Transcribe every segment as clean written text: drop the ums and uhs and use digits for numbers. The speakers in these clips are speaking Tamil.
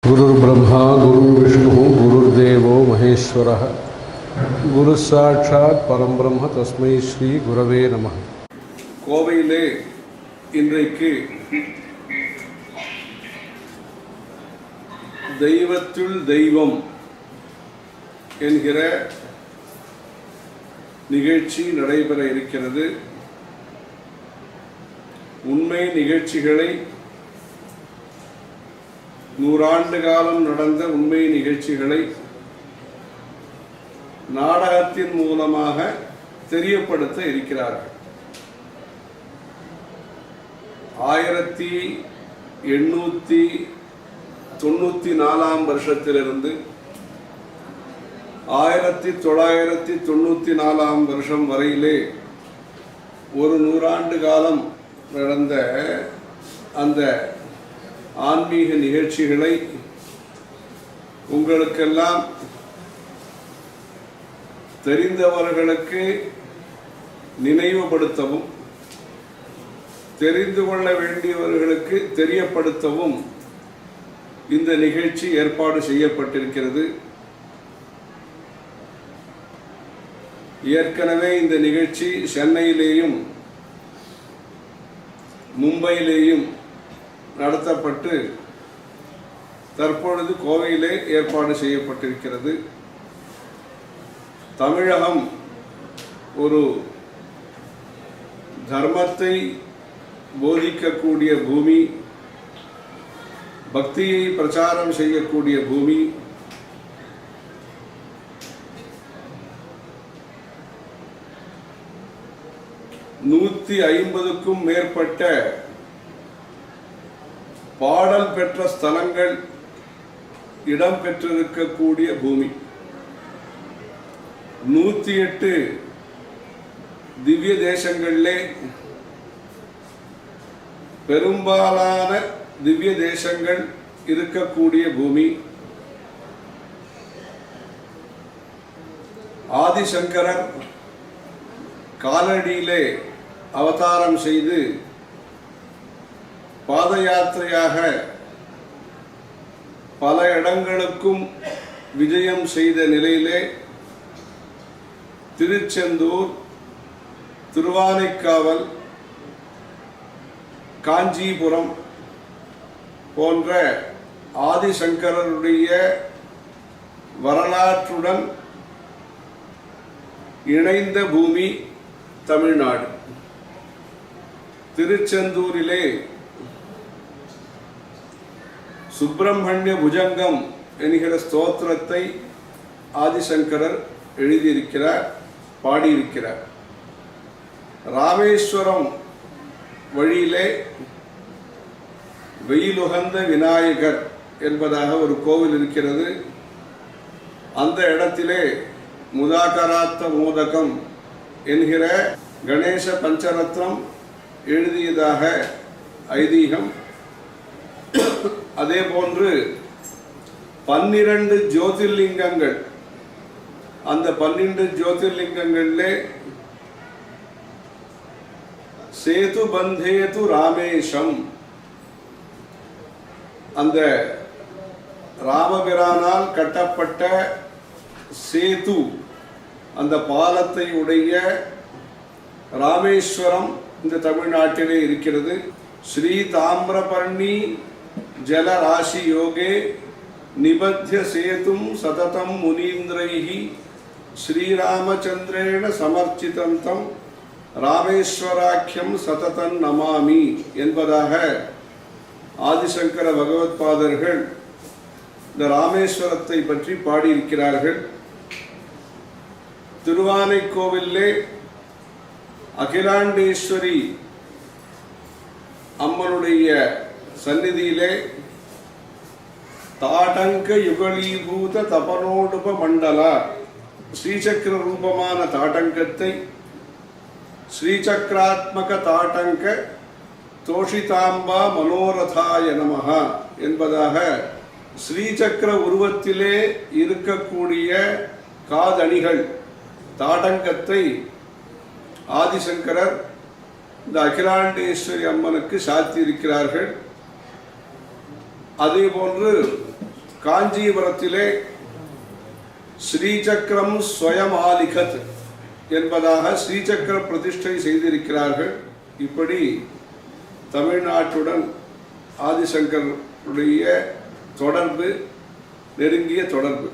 गुरुर्ब्रह्मा गुरुर्विष्णु गुरुर्देवो महेश्वरः गुरुसाक्षात् परब्रह्म तस्मै श्री गुरवे நமः. கோவையிலே இன்றைக்கு தெய்வத்துள் தெய்வம் என்கிற நிகழ்ச்சி நடைபெற இருக்கிறது. உண்மை நிகழ்ச்சிகளை 100 ஆண்டு காலம் நடந்த உண்மை நிகழ்ச்சிகளை நாடகத்தின் மூலமாக தெரியப்படுத்த இருக்கிறார்கள். 1894 வருஷத்திலிருந்து 1994 வருஷம் வரையிலே ஒரு 100 ஆண்டு காலம் நடந்த அந்த ஆன்மீக நிகழ்ச்சிகளை உங்களுக்கெல்லாம் தெரிந்தவர்களுக்கு நினைவுபடுத்தவும் தெரிந்து கொள்ள வேண்டியவர்களுக்கு தெரியப்படுத்தவும் இந்த நிகழ்ச்சி ஏற்பாடு செய்யப்பட்டிருக்கிறது. ஏற்கனவே இந்த நிகழ்ச்சி சென்னையிலேயும் மும்பையிலேயும் நடத்தப்பட்டு தற்பொழுது கோவையிலே ஏற்பாடு செய்யப்பட்டிருக்கிறது. தமிழகம் ஒரு தர்மத்தை போதிக்கக்கூடிய பூமி, பக்தியை பிரச்சாரம் செய்யக்கூடிய பூமி, நூற்றி 50க்கும் மேற்பட்ட பாடல் பெற்ற ஸ்தலங்கள் இடம் பெற்றிருக்கக்கூடிய பூமி, 108 திவ்ய தேசங்களிலே பெரும்பாலான திவ்ய தேசங்கள் இருக்கக்கூடிய பூமி, ஆதிசங்கரர் காலடியிலே அவதாரம் செய்து பாத யாத்திரையாக பல இடங்களுக்கும் விஜயம் செய்த நிலையிலே திருச்செந்தூர், திருவானைக்காவல், காஞ்சிபுரம் போன்ற ஆதிசங்கரருடைய வரலாற்றுடன் இணைந்த பூமி தமிழ்நாடு. திருச்செந்தூரிலே சுப்பிரமணிய புஜங்கம் என்கிற ஸ்தோத்திரத்தை ஆதிசங்கரர் எழுதியிருக்கிறார், பாடியிருக்கிறார். ராமேஸ்வரம் வழியிலே வெயிலுகந்த விநாயகர் என்பதாக ஒரு கோவில் இருக்கிறது. அந்த இடத்திலே முதாகராத்த மோதகம் என்கிற கணேச பஞ்சரத்னம் எழுதியதாக ஐதீகம். அதே போன்று 12 ஜோதிர்லிங்கங்கள், அந்த 12 ஜோதிர்லிங்கங்களிலே சேது பந்தேது ராமேஷம், அந்த ராமபிரானால் கட்டப்பட்ட சேது, அந்த பாலத்தை உடைய ராமேஸ்வரம் இந்த தமிழ்நாட்டிலே இருக்கிறது. ஸ்ரீ தாமிரபர்ணி ஜலராசி யோகே நிபத்ய சேதும் சததம் முனீந்திரைஹி ஸ்ரீராமச்சந்திரேண சமர்ச்சிதம் தம் ராமேஸ்வராக்கியம் சததம் நமாமி என்பதாக ஆதிசங்கர பகவத் பாதர்கள் இந்த ராமேஸ்வரத்தை பற்றி பாடியிருக்கிறார்கள். திருவானைக்கோவிலே அகிலாண்டேஸ்வரி அம்மனுடைய சந்நிதியிலே தாடங்க யுகலீபூத தபனோடுப மண்டலா ஸ்ரீசக்கர ரூபமான தாடங்கத்தை ஸ்ரீசக்கராத்மக தாடங்க தோஷிதாம்பா மனோரதாய நமஹா என்பதாக ஸ்ரீசக்கர உருவத்திலே இருக்கக்கூடிய காதணிகள் தாடங்கத்தை ஆதிசங்கரர் இந்த அகிலாண்டேஸ்வரி அம்மனுக்கு சாத்தி இருக்கிறார்கள். அதே போன்று காஞ்சிபுரத்திலே ஸ்ரீசக்கரம் ஸ்வயமாலிகத் என்பதாக ஸ்ரீசக்கர பிரதிஷ்டை செய்திருக்கிறார்கள். இப்படி தமிழ்நாட்டுடன் ஆதிசங்கருடைய தொடர்பு, நெருங்கிய தொடர்பு.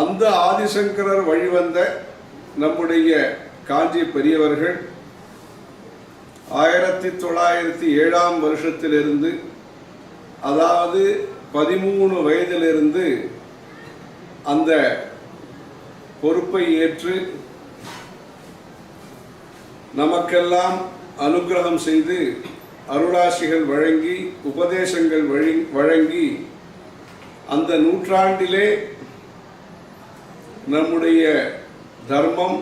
அந்த ஆதிசங்கரர் வழிவந்த நம்முடைய காஞ்சி பெரியவர்கள் 1907ஆம் வருஷத்திலிருந்து, அதாவது 13 வயதிலிருந்து அந்த பொறுப்பை ஏற்று நமக்கெல்லாம் அனுகிரகம் செய்து அருளாசிகள் வழங்கி உபதேசங்கள் வழங்கி அந்த நூற்றாண்டிலே நம்முடைய தர்மம்,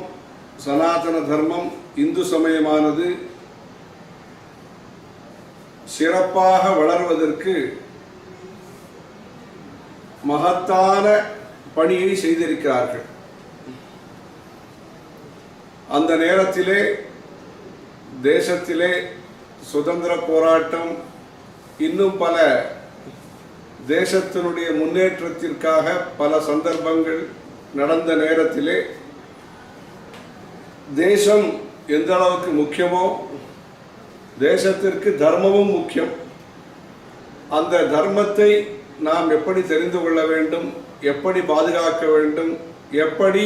சனாதன தர்மம், இந்து சமயமானது சிறப்பாக வளர்வதற்கு மகத்தான பணியை செய்திருக்கிறார்கள். அந்த நேரத்திலே தேசத்திலே சுதந்திர போராட்டம், இன்னும் பல தேசத்தினுடைய முன்னேற்றத்திற்காக பல சந்தர்ப்பங்கள் நடந்த நேரத்திலே தேசம் எந்த அளவுக்கு முக்கியமோ தேசத்திற்கு தர்மமும் முக்கியம். அந்த தர்மத்தை நாம் எப்படி தெரிந்து கொள்ள வேண்டும், எப்படி பாதுகாக்க வேண்டும், எப்படி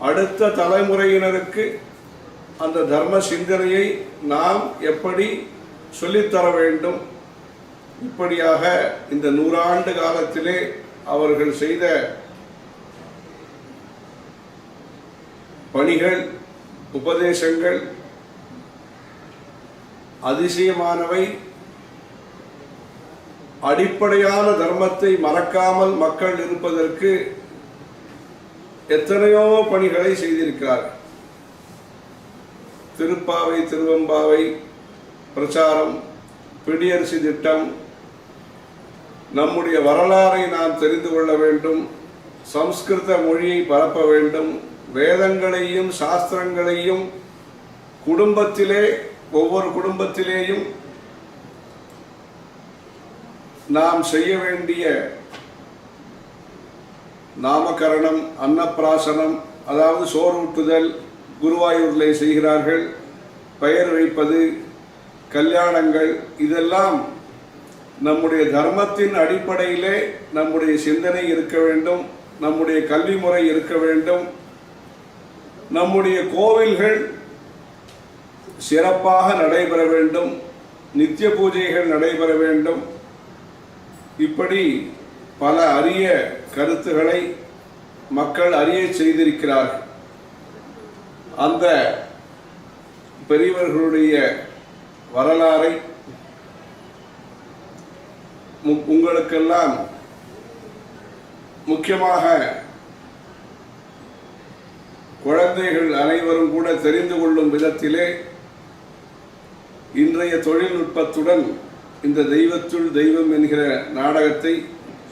அடுத்த தலைமுறையினருக்கு அந்த தர்ம சிந்தனையை நாம் எப்படி சொல்லித்தர வேண்டும். இப்படியாக இந்த 100 ஆண்டு காலத்திலே அவர்கள் செய்த பணிகள், உபதேசங்கள் அதிசயமானவை. அடிப்படையான தர்மத்தை மறக்காமல் மக்கள் இருப்பதற்கு எத்தனையோ பணிகளை செய்திருக்கிறார்கள். திருப்பாவை, திருவெம்பாவை பிரச்சாரம், பிடியரசு திட்டம், நம்முடைய வரலாறை நாம் தெரிந்து கொள்ள வேண்டும், சம்ஸ்கிருத மொழியை பரப்ப வேண்டும், வேதங்களையும் சாஸ்திரங்களையும் குடும்பத்திலே, ஒவ்வொரு குடும்பத்திலேயும் நாம் செய்ய வேண்டிய நாமகரணம், அன்னப்பிராசனம், அதாவது சோறூட்டுதல், குருவாயூரிலே செய்கிறார்கள், பெயர் வைப்பது, கல்யாணங்கள், இதெல்லாம் நம்முடைய தர்மத்தின் அடிப்படையிலே நம்முடைய சிந்தனை இருக்க வேண்டும், நம்முடைய கல்வி முறை இருக்க வேண்டும், நம்முடைய கோவில்கள் சிறப்பாக நடைபெற வேண்டும், நித்திய பூஜைகள் நடைபெற வேண்டும். இப்படி பல அரிய கருத்துக்களை மக்கள் அறிய செய்திருக்கிறார்கள். அந்த பெரியவர்களுடைய வரலாறை உங்களுக்கெல்லாம் முக்கியமாக குழந்தைகள் அனைவரும் கூட தெரிந்து கொள்ளும் விதத்திலே இன்றைய தொழில்நுட்பத்துடன் இந்த தெய்வத்துள் தெய்வம் என்கிற நாடகத்தை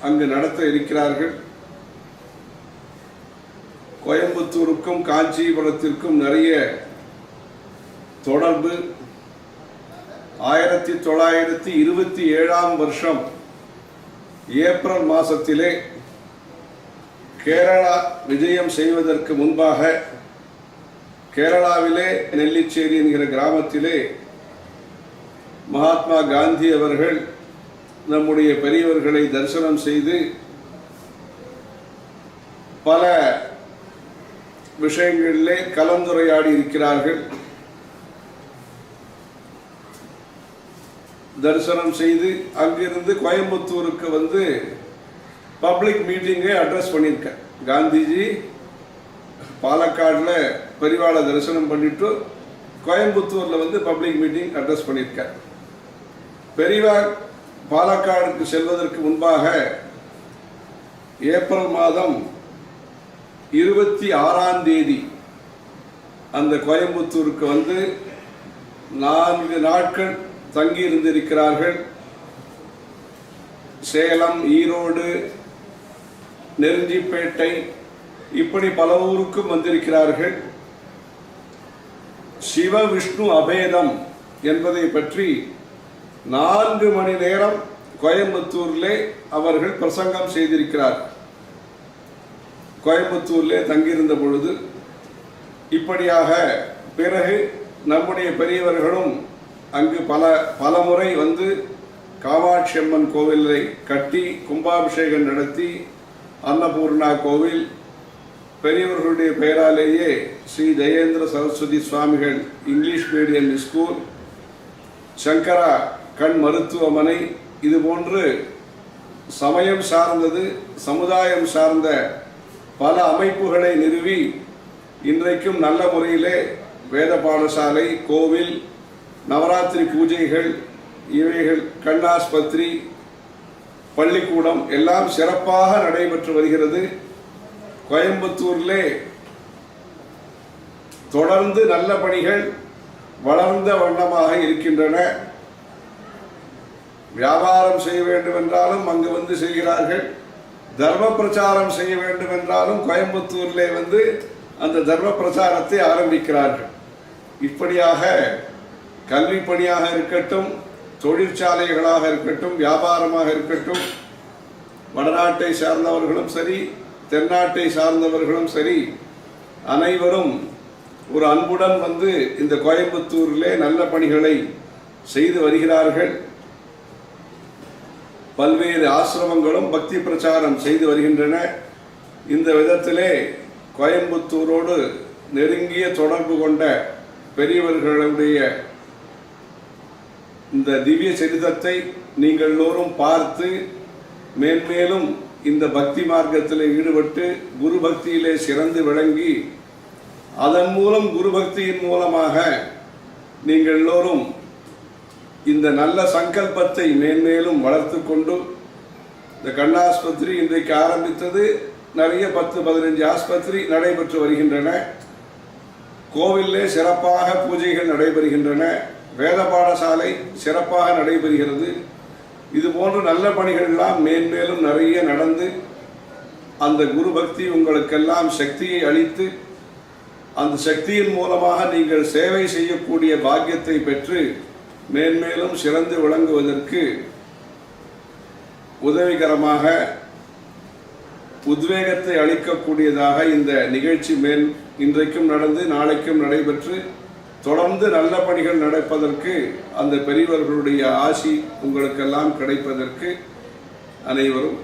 அங்கு நடத்த இருக்கிறார்கள். கோயம்புத்தூருக்கும் காஞ்சிபுரத்திற்கும் நிறைய தொடர்பு. 1927ஆம் வருஷம் ஏப்ரல் மாதத்திலே கேரளா விஜயம் செய்வதற்கு முன்பாக கேரளாவிலே நெல்லிச்சேரி என்கிற கிராமத்திலே மகாத்மா காந்தி அவர்கள் நம்முடைய பெரியவர்களை தரிசனம் செய்து பல விஷயங்களிலே கலந்துரையாடி இருக்கிறார்கள். தரிசனம் செய்து அங்கிருந்து கோயம்புத்தூருக்கு வந்து பப்ளிக் மீட்டிங்கை அட்ரஸ் பண்ணியிருக்க. காந்திஜி பாலக்காடில் பெரியவாளை தரிசனம் பண்ணிட்டு கோயம்புத்தூரில் வந்து பப்ளிக் மீட்டிங் அட்ரஸ் பண்ணியிருக்க. பெரியவா பாலக்காடுக்கு செல்வதற்கு முன்பாக ஏப்ரல் மாதம் 26ஆம் தேதி அந்த கோயம்புத்தூருக்கு வந்து 4 நாட்கள் தங்கி இருந்திருக்கிறார்கள். சேலம், ஈரோடு, நெருஞ்சிப்பேட்டை, இப்படி பல ஊருக்கும் வந்திருக்கிறார்கள். சிவ விஷ்ணு அபேதம் என்பதை பற்றி 4 மணி நேரம் கோயம்புத்தூரிலே அவர்கள் பிரசங்கம் செய்திருக்கிறார். கோயம்புத்தூரிலே தங்கியிருந்த பொழுது இப்படியாக பிறகு நம்முடைய பெரியவர்களும் அங்கு பல முறை வந்து காமாட்சி அம்மன் கோவிலை கட்டி கும்பாபிஷேகம் நடத்தி அன்னபூர்ணா கோவில், பெரியவர்களுடைய பெயராலேயே ஸ்ரீ ஜெயேந்திர சரஸ்வதி சுவாமிகள் இங்கிலீஷ் மீடியம் ஸ்கூல், சங்கரா கண் மருத்துவமனை, இது போன்று சமயம் சார்ந்தது சமுதாயம் சார்ந்த பல அமைப்புகளை நிறுவி இன்றைக்கும் நல்ல முறையிலே வேத பாடசாலை, கோவில், நவராத்திரி பூஜைகள், இவைகள், கண்ணாஸ்பத்திரி, பள்ளிக்கூடம் எல்லாம் சிறப்பாக நடைபெற்று வருகிறது. கோயம்புத்தூரிலே தொடர்ந்து நல்ல பணிகள் வளர்ந்த வண்ணமாக இருக்கின்றன. வியாபாரம் செய்ய வேண்டும் என்றாலும் அங்கு வந்து செய்கிறார்கள். தர்ம பிரச்சாரம் செய்ய வேண்டும் என்றாலும் கோயம்புத்தூரிலே வந்து அந்த தர்ம பிரச்சாரத்தை ஆரம்பிக்கிறார்கள். இப்படியாக கல்வி பணியாக இருக்கட்டும், தொழிற்சாலைகளாக இருக்கட்டும், வியாபாரமாக இருக்கட்டும், வடநாட்டை சார்ந்தவர்களும் சரி, தென்னாட்டை சார்ந்தவர்களும் சரி, அனைவரும் ஒரு அன்புடன் வந்து இந்த கோயம்புத்தூரிலே நல்ல பணிகளை செய்து வருகிறார்கள். பல்வேறு ஆசிரமங்களும் பக்தி பிரச்சாரம் செய்து வருகின்றன. இந்த விதத்திலே கோயம்புத்தூரோடு நெருங்கிய தொடர்பு கொண்ட பெரியவர்களுடைய இந்த திவ்ய சரிதத்தை நீங்கள் எல்லோரும் பார்த்து மேன்மேலும் இந்த பக்தி மார்க்கத்தில் ஈடுபட்டு குரு பக்தியிலே சிறந்து விளங்கி அதன் மூலம் குரு பக்தியின் மூலமாக நீங்கள் எல்லோரும் இந்த நல்ல சங்கல்பத்தை மேன்மேலும் வளர்த்து கொண்டு இந்த கண்ணாஸ்பத்திரி இன்றைக்கு ஆரம்பித்தது. நிறைய 10-15 ஆஸ்பத்திரி நடைபெற்று வருகின்றன. கோவிலே சிறப்பாக பூஜைகள் நடைபெறுகின்றன. வேத பாடசாலை சிறப்பாக நடைபெறுகிறது. இது போன்ற நல்ல பணிகள் எல்லாம் மேன்மேலும் நிறைய நடந்து அந்த குரு பக்தி உங்களுக்கெல்லாம் சக்தியை அளித்து அந்த சக்தியின் மூலமாக நீங்கள் சேவை செய்யக்கூடிய பாக்கியத்தை பெற்று மேன்மேலும் சிறந்து விளங்குவதற்கு உதவிகரமாக உத்வேகத்தை அளிக்கக்கூடியதாக இந்த நிகழ்ச்சி இன்றைக்கும் நடந்து நாளைக்கும் நடைபெற்று தொடர்ந்து நல்ல பணிகள் நடப்பதற்கு அந்த பெரியவர்களுடைய ஆசி உங்களுக்கெல்லாம் கிடைப்பதற்கு அனைவரும்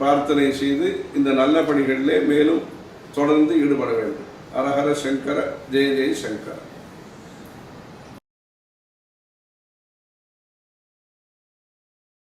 பிரார்த்தனை செய்து இந்த நல்ல பணிகளிலே மேலும் தொடர்ந்து ஈடுபட வேண்டும். ஹரஹர சங்கர, ஜெய ஜெய சங்கர.